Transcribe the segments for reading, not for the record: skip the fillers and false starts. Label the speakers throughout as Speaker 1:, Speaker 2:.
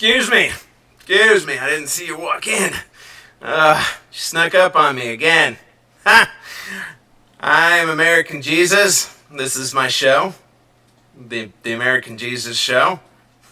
Speaker 1: Excuse me. Excuse me. I didn't see you walk in. You snuck up on me again. Ha! I'm American Jesus. This is my show. The American Jesus Show.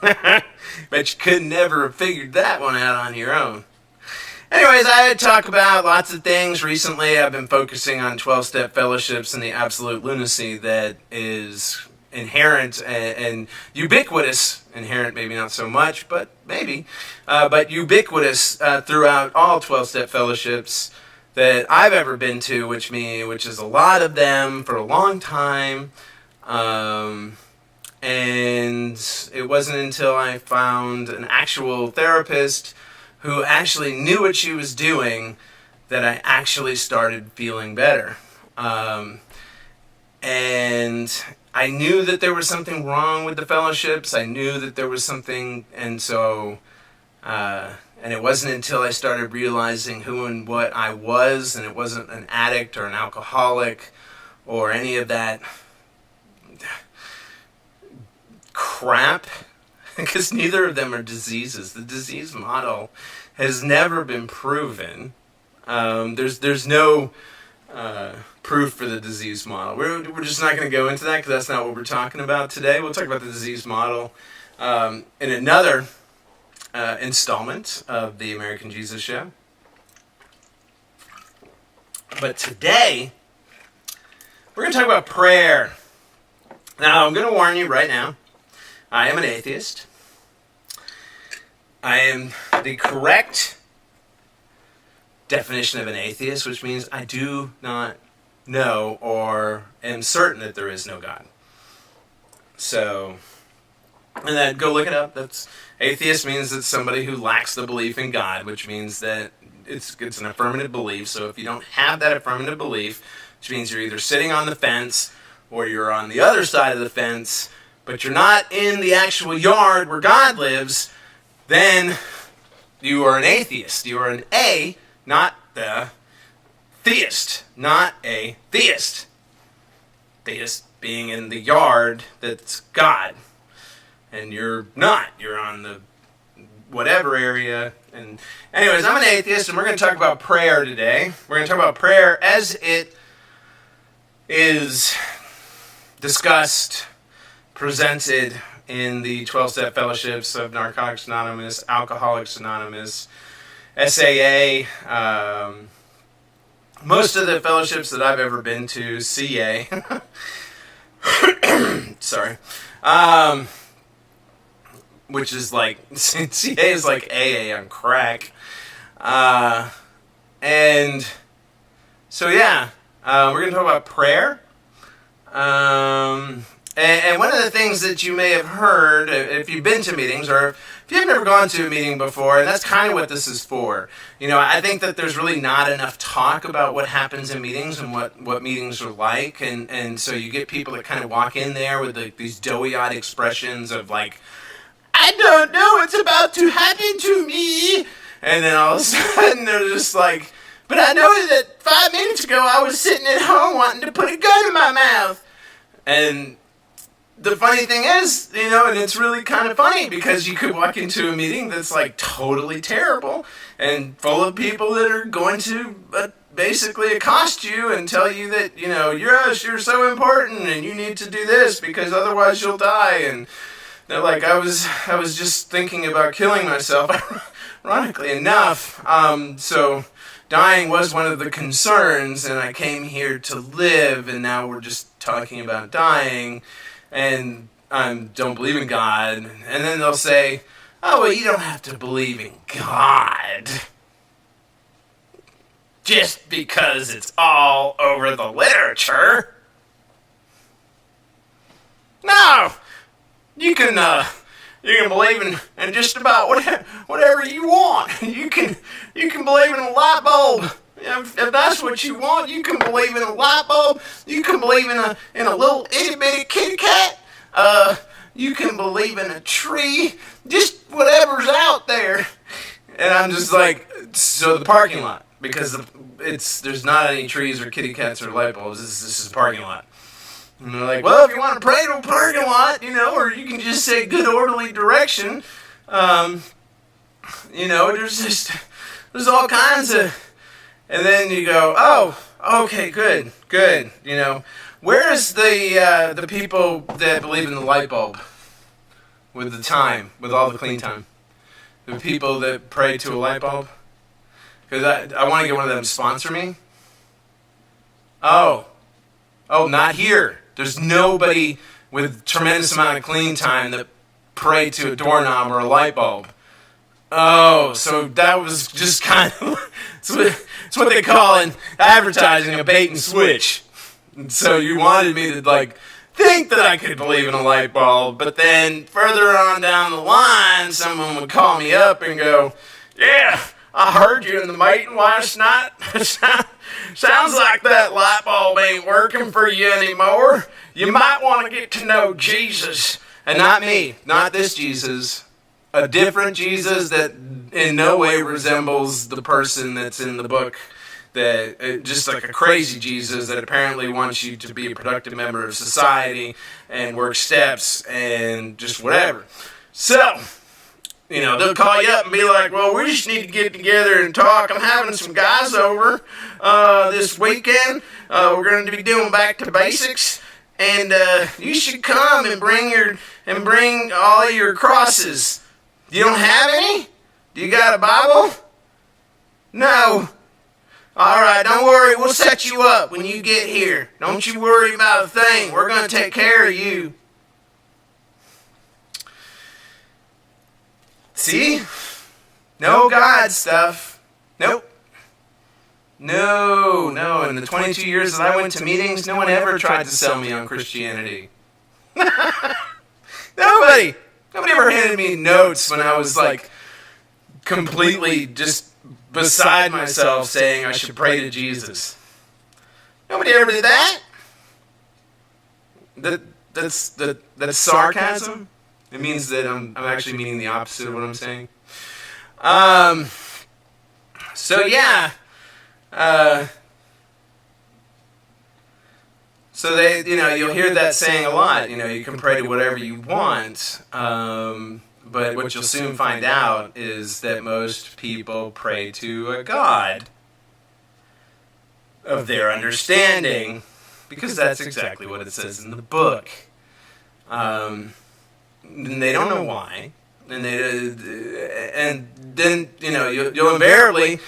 Speaker 1: Bet you could never have figured that one out on your own. Anyways, I talk about lots of things. Recently, I've been focusing on 12-step fellowships and the absolute lunacy that is inherent and ubiquitous. Inherent, maybe not so much, but maybe. But ubiquitous throughout all 12-step fellowships that I've ever been to, which is a lot of them for a long time. And it wasn't until I found an actual therapist who actually knew what she was doing that I actually started feeling better. And I knew that there was something wrong with the fellowships. I knew that there was something, and so, and it wasn't until I started realizing who and what I was, and it wasn't an addict or an alcoholic or any of that crap, because neither of them are diseases. The disease model has never been proven. There's no proof for the disease model. We're just not going to go into that because that's not what we're talking about today. We'll talk about the disease model in another installment of the American Jesus Show. But today, we're going to talk about prayer. Now, I'm going to warn you right now, I am an atheist. I am the correct definition of an atheist, which means I do not know or am certain that there is no God. So, and then go look it up. That's atheist means it's somebody who lacks the belief in God, which means that it's an affirmative belief. So if you don't have that affirmative belief, which means you're either sitting on the fence or you're on the other side of the fence, but you're not in the actual yard where God lives, then you are an atheist. You are an A, not the theist, not a theist. Theist being in the yard that's God. And you're not. You're on the whatever area. And anyways, I'm an atheist, and we're going to talk about prayer today. We're going to talk about prayer as it is discussed, presented in the 12-step fellowships of Narcotics Anonymous, Alcoholics Anonymous, SAA, most of the fellowships that I've ever been to, CA, sorry, which is like, CA is like AA on crack, and so yeah, we're going to talk about prayer. And one of the things that you may have heard, if you've been to meetings, or if you've never gone to a meeting before, and that's kind of what this is for. You know, I think that there's really not enough talk about what happens in meetings and what meetings are like, and so you get people that kind of walk in there with these doughy-eyed expressions of like, I don't know what's about to happen to me, and then all of a sudden they're just like, but I know that 5 minutes ago I was sitting at home wanting to put a gun in my mouth. And the funny thing is, you know, and it's really kind of funny because you could walk into a meeting that's like totally terrible and full of people that are going to basically accost you and tell you that, you know, you're so important and you need to do this because otherwise you'll die. And they're like, I was just thinking about killing myself, ironically enough. So dying was one of the concerns, and I came here to live, and now we're just talking about dying, and I don't believe in God. And then they'll say, oh, well, you don't have to believe in God just because it's all over the literature. No! You can believe in just about whatever you want. You can believe in a light bulb. If that's what you want, you can believe in a light bulb. You can believe in a little itty bitty kitty cat. You can believe in a tree. Just whatever's out there. And I'm just like, so the parking lot, because there's not any trees or kitty cats or light bulbs. This is a parking lot. And they're like, well, if you want to pray to a parking lot, you know, or you can just say good orderly direction. there's all kinds of, and then you go, oh, okay, good. Where's the people that believe in the light bulb with the time, with all the clean time? The people that pray to a light bulb? Because I want to get one of them to sponsor me. Oh, not here. There's nobody with tremendous amount of clean time that pray to a doorknob or a light bulb. Oh, so that was just kind of, it's what they call in advertising a bait and switch. And so you wanted me to think that I could believe in a light bulb, but then further on down the line, someone would call me up and go, yeah, I heard you in the meeting last night. Sounds like that light bulb ain't working for you anymore. You might want to get to know Jesus. And not me, not this Jesus. A different Jesus that in no way resembles the person that's in the book. That just like a crazy Jesus that apparently wants you to be a productive member of society and work steps and just whatever. So, they'll call you up and be like, well, we just need to get together and talk. I'm having some guys over this weekend. We're going to be doing back to basics. And you should come and bring all your crosses. You don't have any? Do you got a Bible? No. All right, don't worry. We'll set you up when you get here. Don't you worry about a thing. We're going to take care of you. See? No God stuff. Nope. No. In the 22 years that I went to meetings, no one ever tried to sell me on Christianity. Nobody ever handed me notes when I was completely just beside myself saying I should pray to Jesus. Nobody ever did that. That's sarcasm. It means that I'm actually meaning the opposite of what I'm saying. So yeah. So they, you'll hear that saying a lot. You can pray to whatever you want. But what you'll soon find out is that most people pray to a God of their understanding, because that's exactly what it says in the book. And they don't know why. And then you'll invariably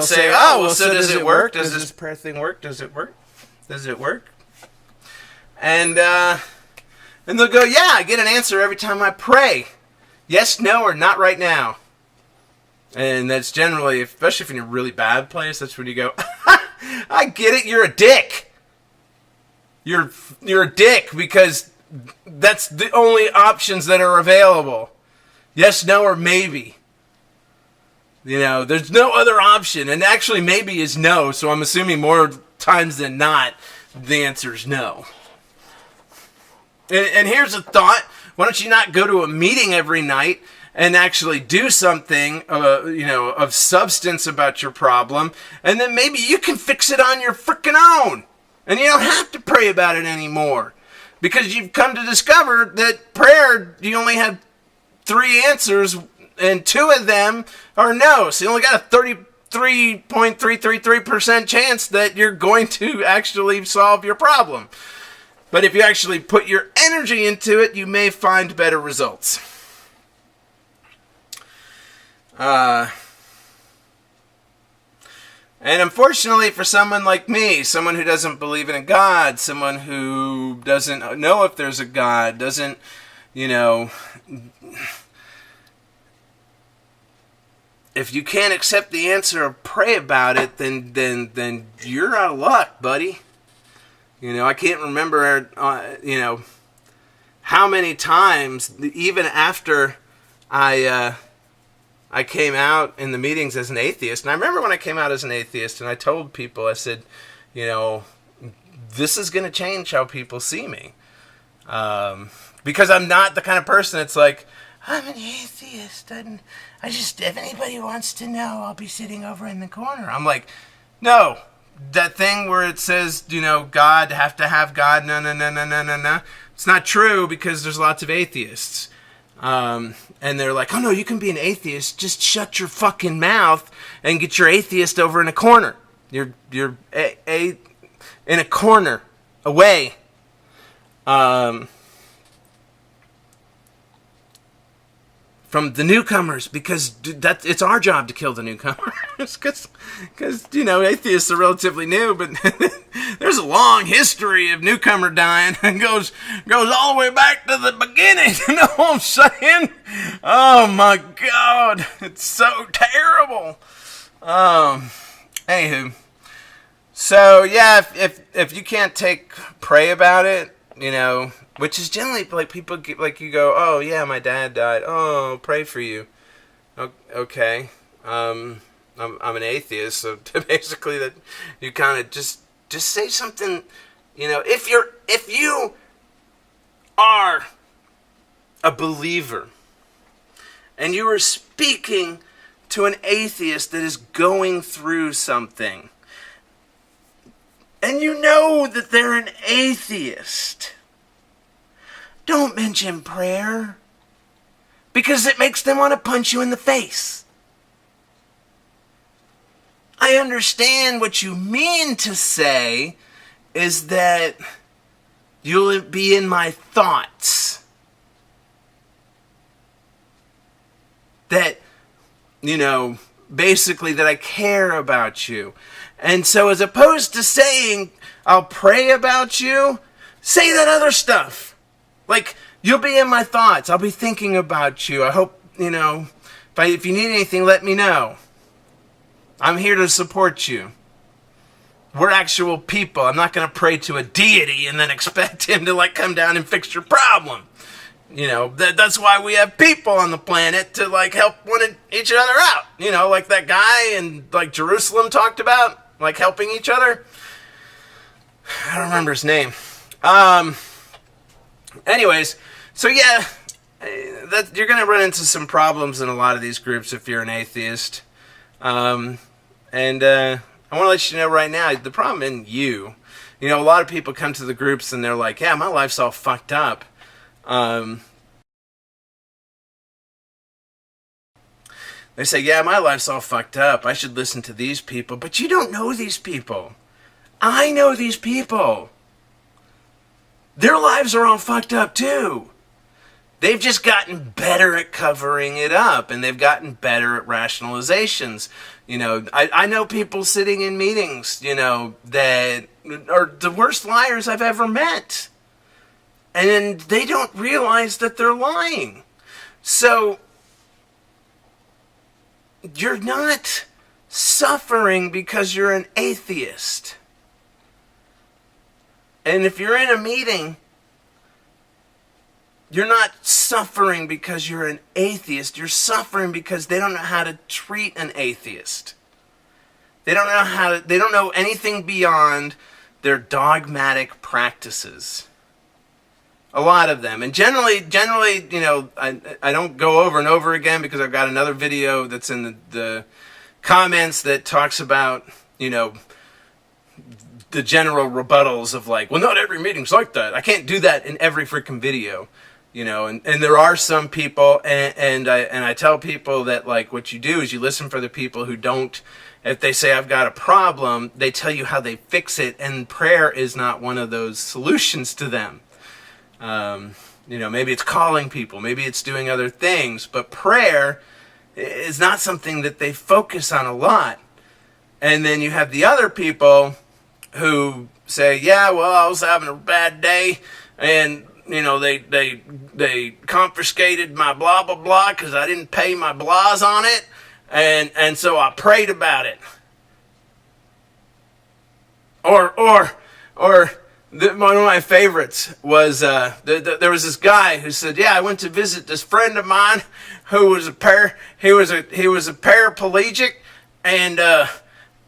Speaker 1: say, oh, well, so does it work? Does this prayer thing work? Does it work? Does it work? And they'll go, yeah, I get an answer every time I pray. Yes, no, or not right now. And that's generally, especially if you're in a really bad place, that's when you go, I get it, you're a dick. You're a dick because that's the only options that are available. Yes, no, or maybe. There's no other option. And actually maybe is no, so I'm assuming more times than not, the answer is no. And here's a thought. Why don't you not go to a meeting every night and actually do something, of substance about your problem, and then maybe you can fix it on your frickin' own. And you don't have to pray about it anymore. Because you've come to discover that prayer, you only have 3 answers, and 2 of them are no. So you only got a 33.333% chance that you're going to actually solve your problem. But if you actually put your energy into it, you may find better results. And unfortunately for someone like me, someone who doesn't believe in a God, someone who doesn't know if there's a God, doesn't, if you can't accept the answer or pray about it, then you're out of luck, buddy. I can't remember, how many times, even after I came out in the meetings as an atheist. And I remember when I came out as an atheist and I told people, I said, this is going to change how people see me. Because I'm not the kind of person that's like, I'm an atheist. And if anybody wants to know, I'll be sitting over in the corner. I'm like, no. That thing where it says, God, have to have God, no. It's not true because there's lots of atheists. And they're like, oh no, you can be an atheist. Just shut your fucking mouth and get your atheist over in a corner. You're in a corner, away. From the newcomers, because it's our job to kill the newcomers, because atheists are relatively new, but there's a long history of newcomer dying and goes all the way back to the beginning. You know what I'm saying? Oh my God, it's so terrible. Anywho, so yeah, if you can't pray about it, which is generally like people like you go, oh yeah, my dad died. Oh, pray for you. Okay, I'm an atheist, so basically that you kind of just say something. If you are a believer and you are speaking to an atheist that is going through something, and you know that they're an atheist, don't mention prayer, because it makes them want to punch you in the face. I understand what you mean to say is that you'll be in my thoughts. That, basically that I care about you. And so as opposed to saying, I'll pray about you, say that other stuff. Like, you'll be in my thoughts. I'll be thinking about you. I hope, if you need anything, let me know. I'm here to support you. We're actual people. I'm not going to pray to a deity and then expect him to, come down and fix your problem. That's why we have people on the planet to, help each other out. Like that guy in, Jerusalem talked about, helping each other. I don't remember his name. Anyways, so yeah, you're going to run into some problems in a lot of these groups if you're an atheist. And I want to let you know right now, the problem isn't you. A lot of people come to the groups and they're like, yeah, my life's all fucked up. They say, yeah, my life's all fucked up. I should listen to these people. But you don't know these people. I know these people. Their lives are all fucked up too. They've just gotten better at covering it up, and they've gotten better at rationalizations. I know people sitting in meetings, that are the worst liars I've ever met. And they don't realize that they're lying. So, you're not suffering because you're an atheist. And if you're in a meeting, you're not suffering because you're an atheist. You're suffering because they don't know how to treat an atheist. They don't know anything beyond their dogmatic practices. A lot of them. And generally, I don't go over and over again because I've got another video that's in the comments that talks about, the general rebuttals of well, not every meeting's like that. I can't do that in every freaking video, and there are some people, and I tell people that what you do is you listen for the people who don't, if they say I've got a problem, they tell you how they fix it, and prayer is not one of those solutions to them. Maybe it's calling people, maybe it's doing other things, but prayer is not something that they focus on a lot. And then you have the other people who say, yeah, well, I was having a bad day, and they confiscated my blah blah blah because I didn't pay my blahs on it, and so I prayed about it. Or one of my favorites was there was this guy who said, yeah, I went to visit this friend of mine who was he was a paraplegic, and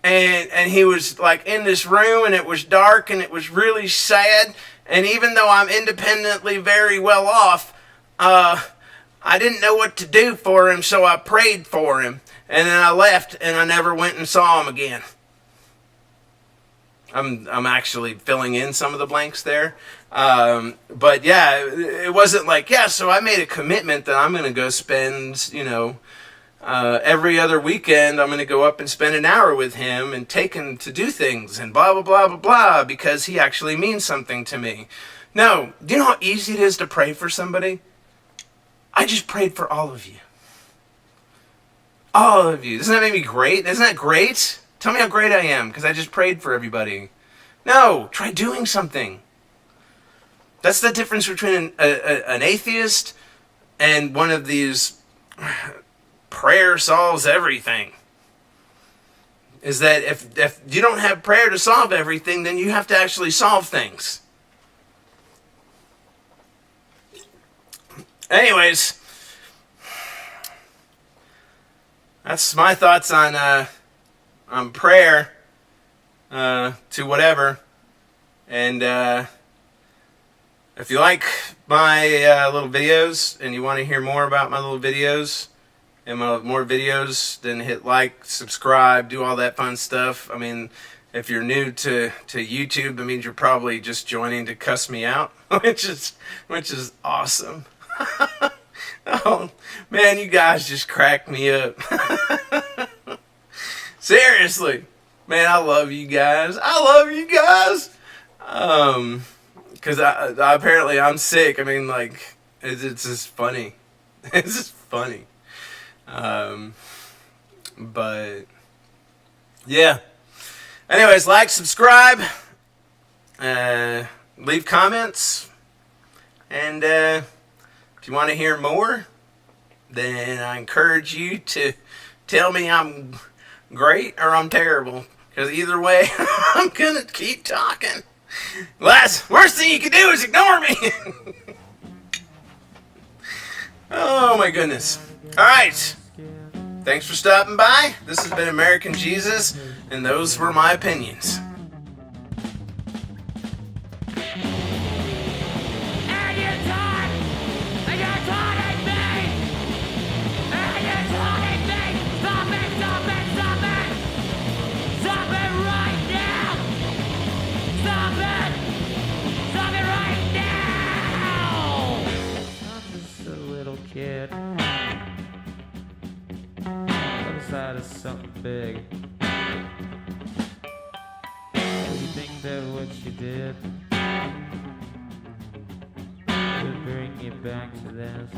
Speaker 1: he was in this room, and it was dark, and it was really sad, and even though I'm independently very well off, I didn't know what to do for him, so I prayed for him, and then I left, and I never went and saw him again. I'm actually filling in some of the blanks there. But yeah, it wasn't like, yeah, so I made a commitment that I'm going to go spend, every other weekend I'm going to go up and spend an hour with him and take him to do things and blah, blah, blah, blah, blah, because he actually means something to me. No, do you know how easy it is to pray for somebody? I just prayed for all of you. All of you. Doesn't that make me great? Isn't that great? Tell me how great I am because I just prayed for everybody. No, try doing something. That's the difference between an atheist and one of these prayer solves everything. Is that if you don't have prayer to solve everything, then you have to actually solve things. Anyways, that's my thoughts on prayer to whatever. And if you like my little videos and you want to hear more about my little videos and more videos, then hit like, subscribe, do all that fun stuff. I mean, if you're new to YouTube, it means you're probably just joining to cuss me out, which is awesome. Oh man, you guys just crack me up. Seriously, man, I love you guys. Because I apparently I'm sick. I mean, like, it's just funny. It's just funny. But yeah. Anyways, like, subscribe, leave comments, and if you want to hear more, then I encourage you to tell me I'm great or I'm terrible. Because either way, I'm going to keep talking. Worst thing you can do is ignore me. Oh my goodness. Alright. Thanks for stopping by. This has been American Jesus, and those were my opinions.
Speaker 2: Kid, other side is something big. Do you think that what you did would bring you back to this?